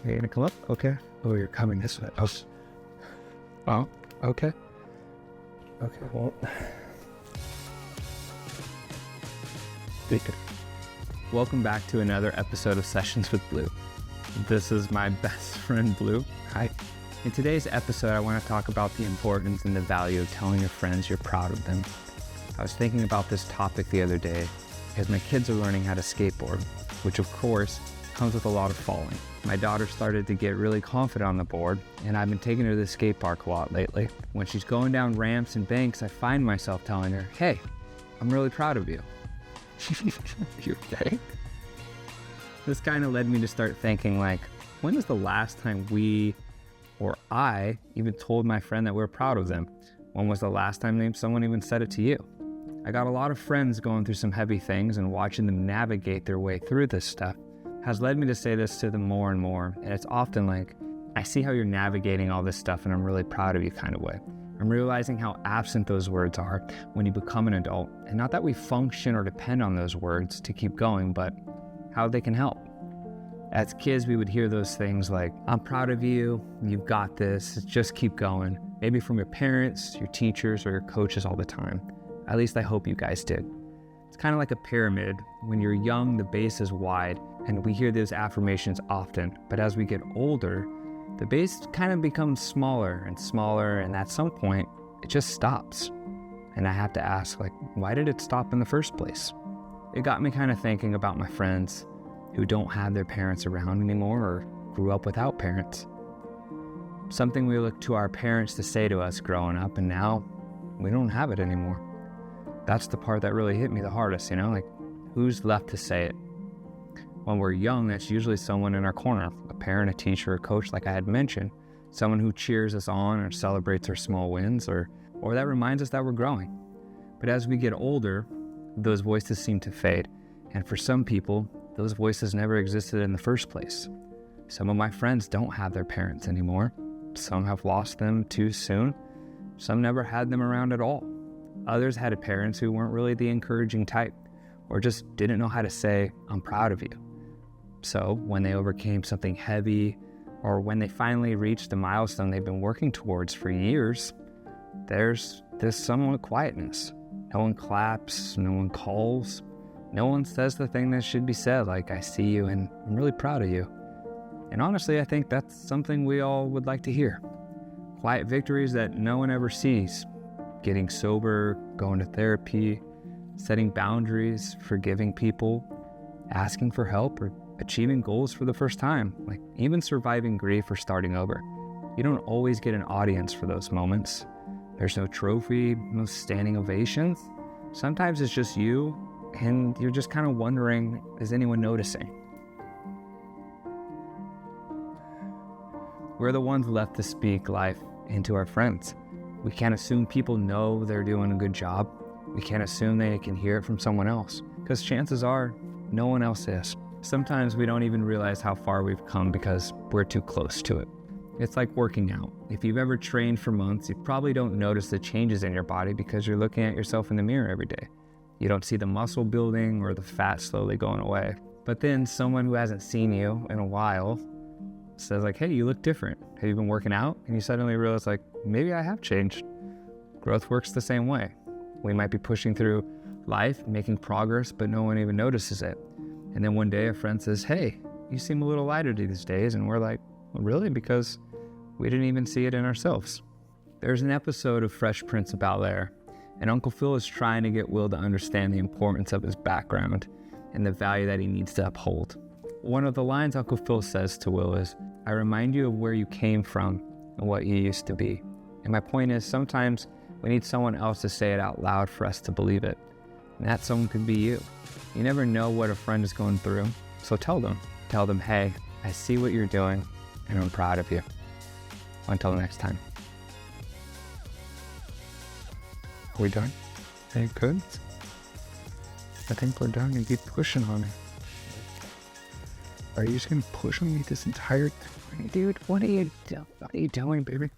Okay, you gonna come up? Okay. Oh, you're coming this way. Oh, okay. Okay, well. Welcome back to another episode of Sessions with Blue. This is my best friend, Blue. Hi. In today's episode, I want to talk about the importance and the value of telling your friends you're proud of them. I was thinking about this topic the other day because my kids are learning how to skateboard, which of course comes with a lot of falling. My daughter started to get really confident on the board, and I've been taking her to the skate park a lot lately. When she's going down ramps and banks, I find myself telling her, "Hey, I'm really proud of you." You okay? This kind of led me to start thinking, like, when was the last time we, or I, even told my friend that we're proud of them? When was the last time someone even said it to you? I got a lot of friends going through some heavy things, and watching them navigate their way through this stuff has led me to say this to them more and more. And it's often like, I see how you're navigating all this stuff and I'm really proud of you kind of way. I'm realizing how absent those words are when you become an adult. And not that we function or depend on those words to keep going, but how they can help. As kids, we would hear those things like, "I'm proud of you, you've got this, just keep going." Maybe from your parents, your teachers, or your coaches all the time. At least I hope you guys did. It's kind of like a pyramid. When you're young, the base is wide, and we hear those affirmations often. But as we get older, the base kind of becomes smaller and smaller, and at some point, it just stops. And I have to ask, like, why did it stop in the first place? It got me kind of thinking about my friends who don't have their parents around anymore or grew up without parents. Something we look to our parents to say to us growing up, and now we don't have it anymore. That's the part that really hit me the hardest, like, who's left to say it? When we're young, that's usually someone in our corner, a parent, a teacher, a coach, like I had mentioned, someone who cheers us on or celebrates our small wins, or that reminds us that we're growing. But as we get older, those voices seem to fade. And for some people, those voices never existed in the first place. Some of my friends don't have their parents anymore. Some have lost them too soon. Some never had them around at all. Others had parents who weren't really the encouraging type, or just didn't know how to say, "I'm proud of you." So when they overcame something heavy, or when they finally reached the milestone they've been working towards for years, there's this somewhat quietness. No one claps, no one calls, no one says the thing that should be said, like, "I see you and I'm really proud of you." And honestly, I think that's something we all would like to hear. Quiet victories that no one ever sees. Getting sober, going to therapy, setting boundaries, forgiving people, asking for help, or achieving goals for the first time, like even surviving grief or starting over. You don't always get an audience for those moments. There's no trophy, no standing ovations. Sometimes it's just you, and you're just kind of wondering, is anyone noticing? We're the ones left to speak life into our friends. We can't assume people know they're doing a good job. We can't assume they can hear it from someone else, because chances are no one else is. Sometimes we don't even realize how far we've come because we're too close to it. It's like working out. If you've ever trained for months, you probably don't notice the changes in your body because you're looking at yourself in the mirror every day. You don't see the muscle building or the fat slowly going away. But then someone who hasn't seen you in a while says, like, "Hey, you look different. Have you been working out?" And you suddenly realize, like, maybe I have changed. Growth works the same way. We might be pushing through life, making progress, but no one even notices it. And then one day a friend says, "Hey, you seem a little lighter these days." And we're like, "Well, really?" Because we didn't even see it in ourselves. There's an episode of Fresh Prince of Bel-Air, and Uncle Phil is trying to get Will to understand the importance of his background and the value that he needs to uphold. One of the lines Uncle Phil says to Will is, "I remind you of where you came from and what you used to be." And my point is, sometimes we need someone else to say it out loud for us to believe it. And that someone could be you. You never know what a friend is going through, so tell them. Tell them, "Hey, I see what you're doing, and I'm proud of you." Until next time. Are we done? Are you good? I think we're done. You keep pushing on me. Are you just gonna push on me this entire time? Dude, what are you doing, baby?